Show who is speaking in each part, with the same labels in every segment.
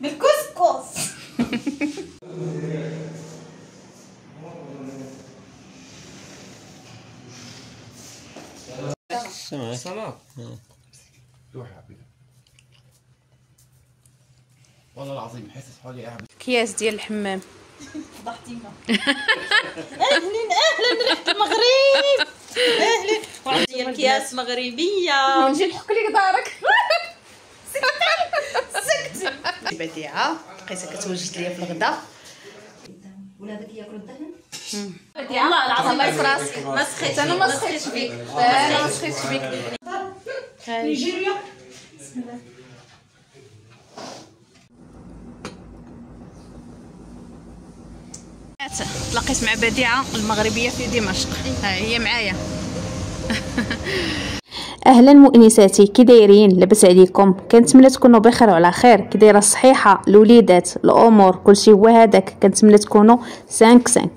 Speaker 1: بالكسكس.
Speaker 2: سمك روح يا حبيبي والله العظيم حاسس حالي قاعد.
Speaker 3: اكياس ديال الحمام.
Speaker 1: فضحتينا. اهلا ريحة المغرب. اهلا واحد ديال اكياس مغربيه
Speaker 3: ونجي نحك لك دارك.
Speaker 1: سكتي بديعه لقيتها كتوجد ليا في الغدا. ولادك ياكلوا الدهن. والله العظيم
Speaker 3: الله يفراسك.
Speaker 1: ما سخيتش.
Speaker 3: انا ما سخيتش فيك. انا ما سخيتش فيك.
Speaker 1: نيجيريا. بسم الله.
Speaker 3: تلاقيت مع بديعه المغربيه في دمشق. ها هي معايا.
Speaker 4: اهلا مؤنساتي، كي دايرين؟ لاباس عليكم؟ كنتمنى تكونوا بخير وعلى خير. كي دايره الصحيحه، الوليدات، الامور، كلشي هو هذاك. كنتمنى تكونوا 5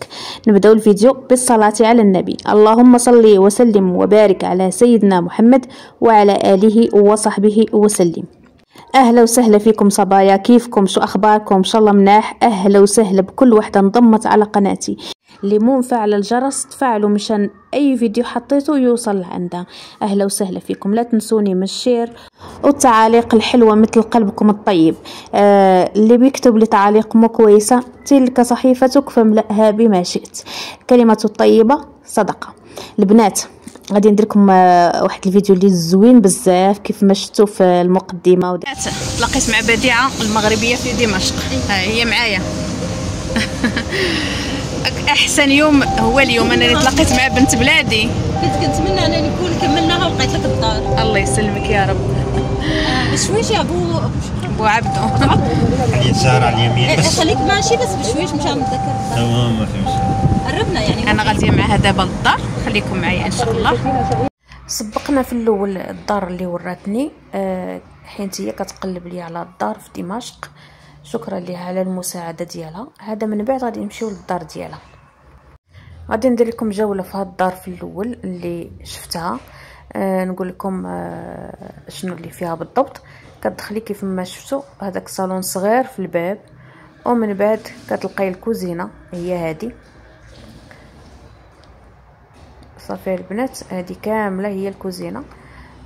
Speaker 4: نبداو الفيديو بالصلاه على النبي. اللهم صل وسلم وبارك على سيدنا محمد وعلى اله وصحبه وسلم. اهلا وسهلا فيكم صبايا، كيفكم؟ شو اخباركم؟ ان شاء الله مناح. اهلا وسهلا بكل وحده انضمت على قناتي. اللي مو مفعل الجرس تفعلوا مشان اي فيديو حطيته يوصل لعندها. اهلا وسهلا فيكم. لا تنسوني من الشير والتعاليق الحلوه مثل قلبكم الطيب. اللي بيكتب لي تعاليق مو كويسه تلك صحيفتك فاملأها بما شئت. كلمه الطيبه صدقه. البنات غادي ندير لكم واحد الفيديو اللي زوين بزاف كيف ما شفتوا في المقدمه.
Speaker 3: تلاقيت مع بديعه المغربيه في دمشق. ها هي معايا. احسن يوم هو اليوم انا اللي تلاقيت مع بنت بلادي.
Speaker 1: كنت كنتمنى انني نكون كملناها ولقيت لك الدار.
Speaker 3: الله يسلمك يا رب.
Speaker 1: بشويش يا
Speaker 3: ابو عبدو.
Speaker 2: يسار على اليمين بس.
Speaker 1: خليك ماشي بس بشويش مشان نتذكر.
Speaker 2: تمام ما في مشكل.
Speaker 1: قربنا يعني.
Speaker 3: انا غاديه معها دابا للدار، خليكم معايا ان شاء الله.
Speaker 4: سبقنا في الاول الدار اللي وراتني، حيت هي كتقلب لي على الدار في دمشق. شكرا لها على المساعده ديالها. هذا من بعد غادي نمشيو للدار ديالها. غادي ندير لكم جوله في هاد الدار في الاول اللي شفتها. نقول لكم شنو اللي فيها بالضبط. كتدخلي كيف ما شفتوا هذاك صالون صغير في الباب، ومن بعد كتلقاي الكوزينه هي هذه. صافي البنات، هذه كامله هي الكوزينه.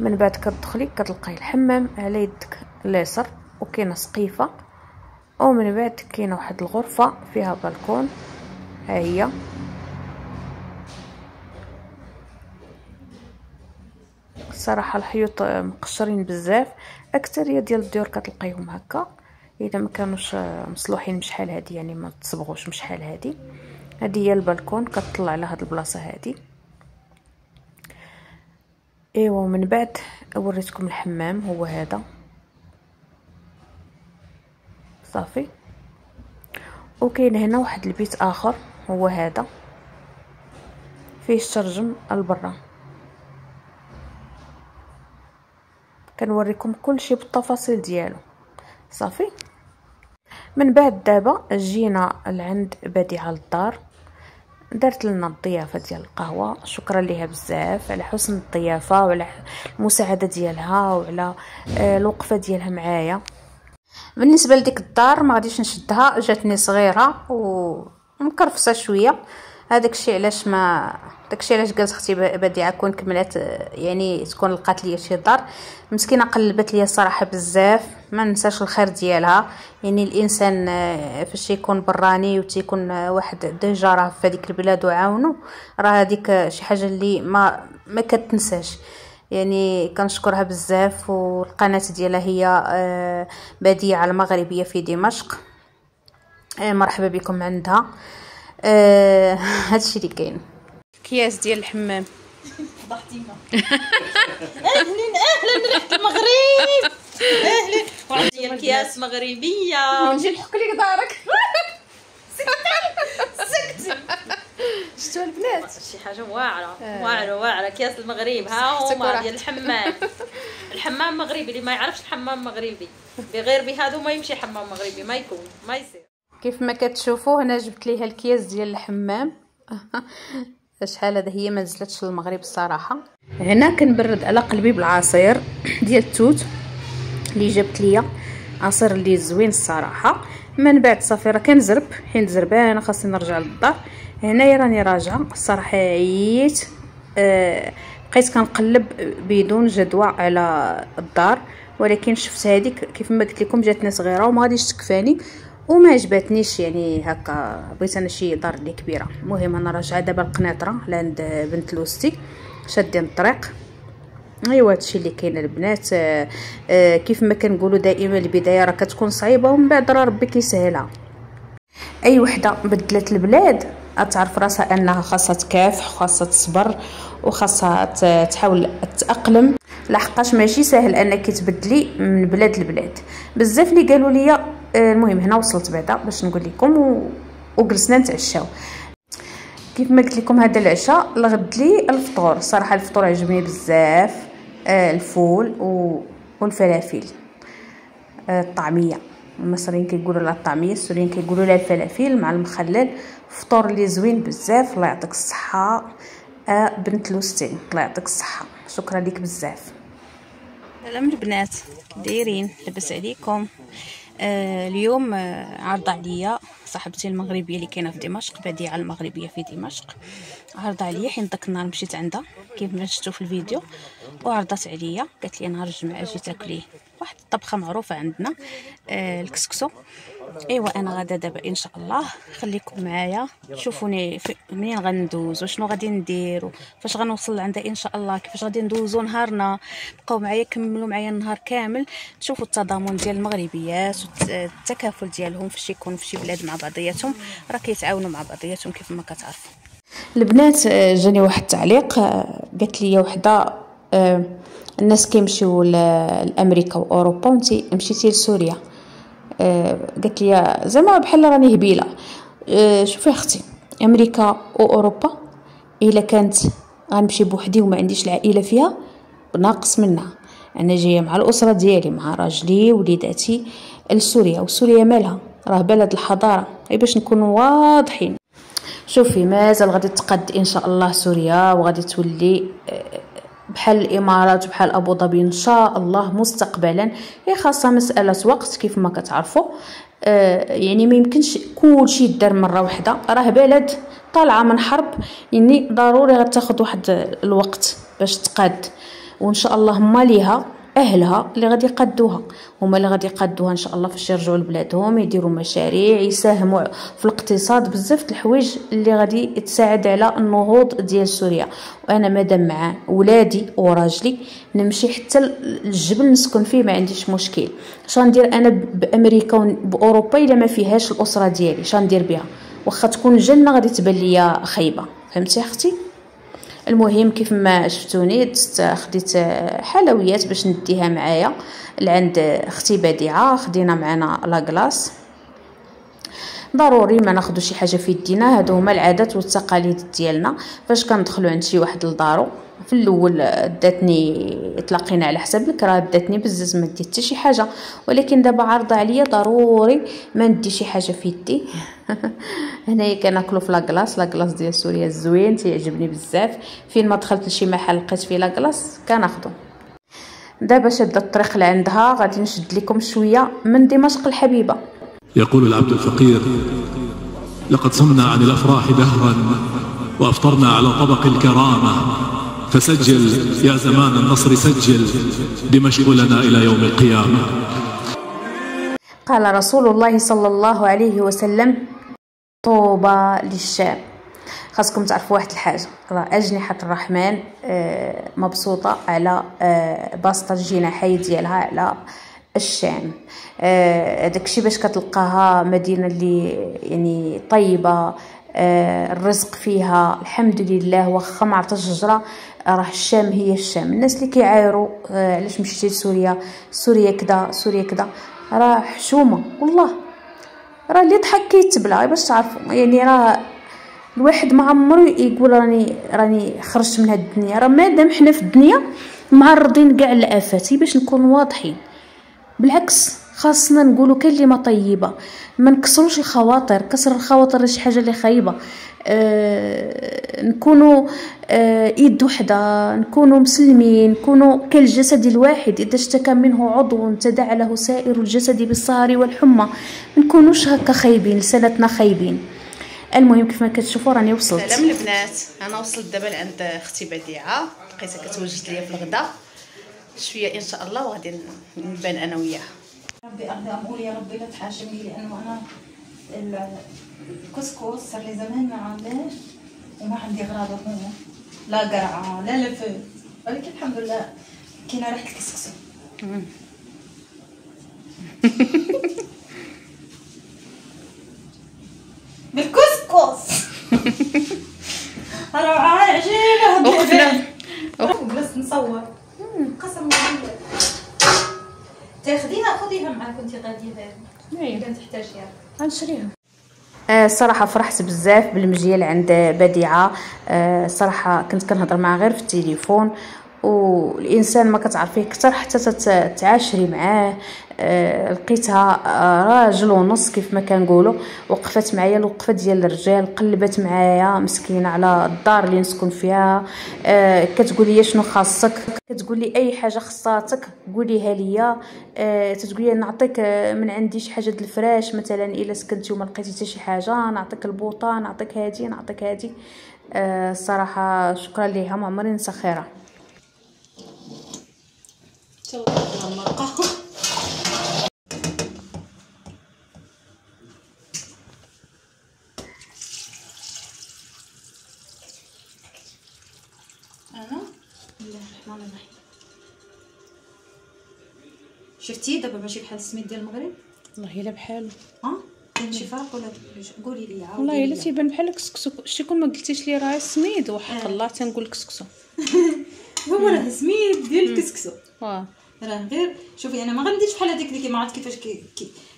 Speaker 4: من بعد كتدخلي كتلقاي الحمام على يدك اليسار، وكاينه سقيفه، ومن بعد كاينه واحد الغرفه فيها بالكون. ها هي الصراحه الحيوط مقشرين بزاف. اكثريه ديال الديور كتلقايهم هكا، اذا ما كانوش مصلوحين بشحال هادي، يعني ما تصبغوش بشحال هادي. هذه هي البالكون كتطلع على هاد البلاصه هادي. ايوا ومن بعد وريتكم الحمام هو هذا صافي. وكاين هنا واحد البيت اخر هو هذا فيه الشرجم البرا. كنوريكم كل شيء بالتفاصيل ديالو صافي. من بعد دابا جينا لعند بديعه للدار، درت لنا الضيافه ديال القهوه. شكرا ليها بزاف على حسن الضيافه وعلى المساعده ديالها وعلى الوقفه ديالها معايا. بالنسبه لديك الدار ما غاديش نشدها، جاتني صغيره ومكرفسه شويه. هذاك الشيء علاش قالت اختي بديعه كون كملات، يعني تكون لقات لي شي دار. مسكينه قلبت لي الصراحه بزاف. ما ننساش الخير ديالها، يعني الانسان فاش يكون براني وتيكون واحد عنده جاره في هذيك البلاد وعاونو، راه هذيك شي حاجه اللي ما كتنساش. يعني كنشكرها بزاف. والقناه ديالها هي بديعه المغربيه في دمشق. مرحبا بكم عندها. هادشي اللي كاين.
Speaker 3: اكياس ديال الحمام.
Speaker 1: فضحتينا. اهلا ريحة المغرب. اهلا واحد ديال اكياس مغربيه
Speaker 3: ونجي نحك لك دارك.
Speaker 1: سكتي.
Speaker 3: شفتوا البنات؟
Speaker 1: شي حاجه واعره واعره. اكياس المغرب ها هما ديال الحمام. الحمام مغربي، اللي ما يعرفش الحمام مغربي بغير بهادو ما يمشي حمام مغربي، ما يكون ما يصير.
Speaker 4: كيف ما كتشوفوا هنا جبت ليها الكياس ديال الحمام. شحال هذا هي ما نزلتش للمغرب الصراحه. هنا كنبرد على قلبي بالعصير ديال التوت اللي جبت ليا. عصير اللي زوين الصراحه. من بعد صافي راه كنزرب، حين زربانه خاصني نرجع للدار. هنايا راني راجعه الصراحه، عييت بقيت كنقلب بدون جدوى على الدار، ولكن شفت هذيك كيف ما قلت لكم جاتني صغيره وما غاديش تكفاني وما عجبتنيش، يعني هكا بغيت انا شي دار اللي كبيره. المهم انا راجعه دابا القنيطره لعند بنت لوستي، شادين الطريق. ايوا هادشي اللي كاين البنات. كيف ما كنقولوا دائما البدايه راه كتكون صعيبه ومن بعد راه ربي كيسهلها. اي وحده بدلت البلاد تعرف راسها انها خاصها تكافح وخاصها تصبر وخاصها تحاول تتاقلم، لحقاش ماشي سهل انك تبدلي من بلاد لبلاد. بزاف اللي قالوا لي. المهم هنا وصلت بعدا باش نقول لكم وجلسنا نتعشاو. كيف ما قلت لكم هذا العشاء لغد لي الفطور. صراحه الفطور عجبني بزاف، الفول والفلافل، الطعميه. المصريين كيقولوا لها الطعميه، السوريين كيقولوا لها الفلافل مع المخلل. فطور اللي زوين بزاف. الله يعطيك الصحه بنت لوستي، الله يعطيك الصحه. شكرا لك بزاف.
Speaker 3: سلام البنات، دايرين؟ لاباس عليكم؟ اليوم عرض عليا صاحبتي المغربيه اللي كاينه في دمشق، بديعه المغربيه في دمشق، عرض عليا حين داك النهار مشيت عندها كيف ما شفتوا في الفيديو، وعرضت عليا قالت لي نهار الجمعه اجي تاكلي واحد الطبخه معروفه عندنا، الكسكسو. ايوا انا غادا دابا ان شاء الله، خليكم معايا شوفوني منين غندوز وشنو غادي ندير فاش غنوصل عندها ان شاء الله، كيفاش غادي ندوزو نهارنا. بقاو معايا كملوا معايا النهار كامل تشوفوا التضامن ديال المغربيات والتكافل ديالهم فاش يكونوا في شي بلاد مع بعضياتهم، راه كيتعاونوا مع بعضياتهم كيف ما كتعرفوا.
Speaker 4: البنات جاني واحد التعليق، قالت لي وحده الناس كيمشيو لامريكا واوروبا وانتي مشيتي لسوريا. قالت لي زعما بحال راني هبيله. شوفي اختي، امريكا واوروبا الا كانت غنمشي بوحدي وما عنديش العائله فيها ناقص منها. انا جايه مع الاسره ديالي مع راجلي وليداتي لسوريا، وسوريا مالها راه بلد الحضاره، غير باش نكونوا واضحين. شوفي مازال غادي تقد ان شاء الله سوريا وغادي تولي بحال الامارات وبحال ابو ظبي ان شاء الله مستقبلا. هي خاصه مساله وقت كيف ما كتعرفوا. يعني ما يمكنش كلشي يدار مره واحده، راه بلد طالعه من حرب، يعني ضروري غتاخذ واحد الوقت باش تقاد. وان شاء الله هما ليها اهلها اللي غادي يقدوها، هما اللي غادي يقدوها ان شاء الله فاش يرجعوا لبلادهم، يديروا مشاريع، يساهموا في الاقتصاد، بزاف د الحوايج اللي غادي تساعد على النهوض ديال سوريا. وانا مادام مع ولادي وراجلي نمشي حتى الجبل نسكن فيه ما عنديش مشكل. اش غندير انا بامريكا وباوروبا الا ما فيهاش الاسره ديالي؟ اش غندير بها؟ واخا تكون الجنه غادي تبان ليا خايبه. فهمتي اختي؟ المهم كيف ما شفتوني خديت حلويات باش نديها معايا لعند اختي بديعه. خدينا معنا لاكلاص، ضروري ما ناخذ شي حاجه في يدينا. هادو هما العادات والتقاليد ديالنا فاش كندخلوا عند شي واحد لدارو. في الاول داتني تلاقينا على حساب الكرا، داتني بزز ما ديت حتى شي حاجه، ولكن دابا عارضه عليا ضروري ما ندي شي حاجه في يدي. هنايا كناكلوا في لاكلاص ديال سوريا زوين تيعجبني بزاف. فين ما دخلت لشي محل لقيت فيه لاكلاص كناخذو. دابا شاده الطريق لعندها، غادي نشد لكم شويه من دمشق الحبيبه.
Speaker 5: يقول العبد الفقير: لقد صمنا عن الافراح دهرا وافطرنا على طبق الكرامه، فسجل يا زمان النصر سجل، دمشق لنا الى يوم القيامه.
Speaker 4: قال رسول الله صلى الله عليه وسلم: طوبى للشام. خاصكم تعرفوا واحد الحاجه، راه اجنحه الرحمن مبسوطه على بسط الجناحين ديالها على الشام. داكشي باش كتلقاها مدينه اللي يعني طيبه، الرزق فيها الحمد لله. واخا ما عرفتش الشجره، راه الشام هي الشام. الناس اللي كيعايروا علاش مشيتي لسوريا، سوريا كذا سوريا كذا، راه حشومه والله. راه اللي ضحك كيتبلع باش تعرفوا. يعني راه الواحد ما عمرو يقول راني خرجت من هاد الدنيا. راه مادام حنا في الدنيا معرضين كاع الافات باش نكونوا واضحين. بالعكس خاصنا نقولوا كلمه طيبه، ما نكسروش الخواطر. كسر الخواطر شي حاجه اللي خايبه. نكونوا يد وحده، نكونوا مسلمين، نكونوا كالجسد الواحد، اذا اشتكى منه عضو تداعى له سائر الجسد بالسهر والحمى. ما نكونوش هكا خايبين، لسانتنا خايبين. المهم كيف ما كتشوفوا راني وصلت.
Speaker 3: سلام البنات، انا وصلت دابا لعند اختي بديعه، لقيتها كتوجد ليا في الغداء شويه ان شاء الله، وغادي نبان انا وياها. ربي اقول يا ربي لا تحاشمني، لانه انا الكسكس صار لي زمان ما عاملاش وما عندي غراضه هنا، لا قرعه لا لفه، ولكن الحمد لله كاينه ريحه الكسكسو. بالكسكس روعه عجيبه. وجلست نصور قسم بالله. تاخذيها خذيها معاك وانت غاديه، اذا تحتاجيها
Speaker 4: غنشريها. الصراحه فرحت بزاف بالمجيال عند بديعه. الصراحه كنت كنهضر معها غير في التليفون، والانسان ما كتعرفيه اكثر حتى تتعاشري معاه. لقيتها راجل ونص كيف ما كنقولوا، وقفت معايا الوقفه ديال الرجال، قلبت معايا مسكينه على الدار اللي نسكن فيها. كتقول لي شنو خاصك، كتقول لي اي حاجه خصاتك قوليها ليا. تتقول لي نعطيك من عندي شي حاجه ديال الفراش مثلا، الا سكنتي وما لقيتي حتى شي حاجه نعطيك البوطه، نعطيك هادي نعطيك هادي. الصراحه شكرا ليها، ما عمري ننسى خيرها.
Speaker 3: شفتي دابا ماشي بحال السميد ديال المغرب؟
Speaker 4: والله الا بحالو.
Speaker 3: كاين شي فرق ولا قولي لي؟
Speaker 4: والله الا تيبان بحال الكسكسو. شتي كون ما قلتيش لي راه سميد، وحق الله تنقول كسكسو.
Speaker 3: هو راه سميد ديال الكسكسو.
Speaker 4: راه
Speaker 3: غير شوفي انا ما غنديرش بحال هذيك اللي ما عرفت كيفاش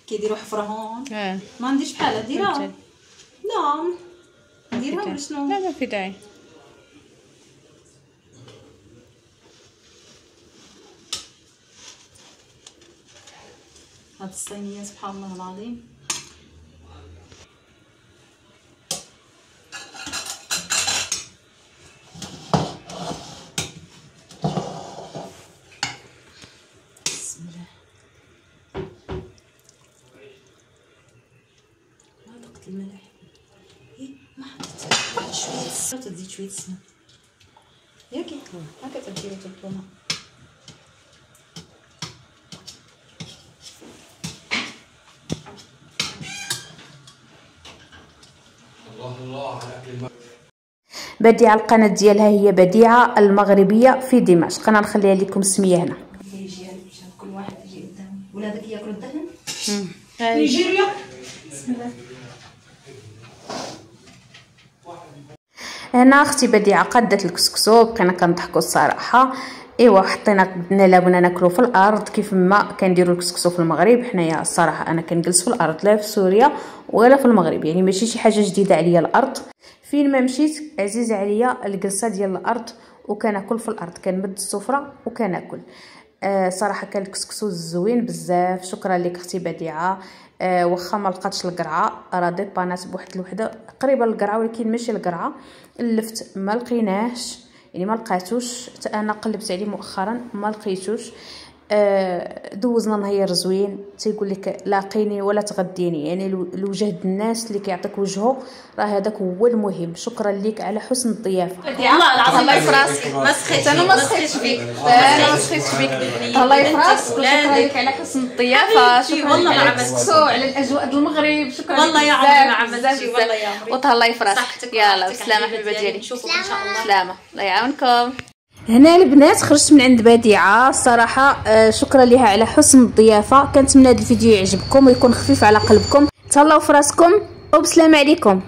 Speaker 3: كيديروا حفره هون. ما نديرش بحالها. ديرها لا نديرها ولا شنو؟
Speaker 4: لا ما في داعي.
Speaker 3: هاد الصينيه سبحان الله العظيم. بسم الله. ما ذقت الملح. ما حطيت شويه السمنه، تزيد شويه السمنه ياكي هكا تديروا تبطونه.
Speaker 4: بديعه القناه ديالها هي بديعه المغربيه في دمشق. انا نخليها لكم السميه هنا.
Speaker 3: كل واحد يجي قدام ولادك ياكلوا الدهن.
Speaker 4: نيجيريا. بسم الله. هنا اختي بديعه قدت الكسكسو، بقينا كنضحكوا الصراحه. ايوا حطينا بدنا لا بغينا ناكلو في الارض كيف ما كنديروا الكسكسو في المغرب. حنايا الصراحه انا كنجلس في الارض لا في سوريا ولا في المغرب، يعني ماشي شي حاجه جديده عليا الارض. فين ما مشيت عزيزه عليا الجلسه ديال الارض، وكناكل في الارض، كنمد السفره وكناكل. صراحه كان الكسكسو زوين بزاف. شكرا لك اختي بديعه. واخا ما لقاتش القرعه، راه ديبانات بواحد الوحده قريبه للقرعه، ولكن ماشي القرعه. لفت ما لقيناش، يعني ما لقاتوش. حتى انا قلبت عليه مؤخرا ما لقيتوش. دوزنا نهار زوين. تيقول لك لاقيني ولا تغديني، يعني الوجه الناس اللي كيعطيك وجهه راه هذاك هو المهم. شكرا لك على حسن الضيافه.
Speaker 3: والله العظيم الله يفراسك. ما سخيتش انا ما سخيتش فيك. انا ما سخيتش فيك. الله يفراسك. شكرا لك على حسن الضيافه. شكرا والله ما عملت على الاجواء ديال المغرب. شكرا
Speaker 1: والله يا عمري ما عملت شي. والله يا عمري.
Speaker 3: وتهلا يفراسك. يلا بسلامه حبيبه ديالي.
Speaker 1: نشوفك ان شاء الله.
Speaker 3: سلامه الله يعاونكم.
Speaker 4: هنا البنات خرجت من عند بديعه الصراحه. شكرا لها على حسن الضيافه. كنتمنى هذا الفيديو يعجبكم ويكون خفيف على قلبكم. تهلاو في راسكم وبسلام عليكم.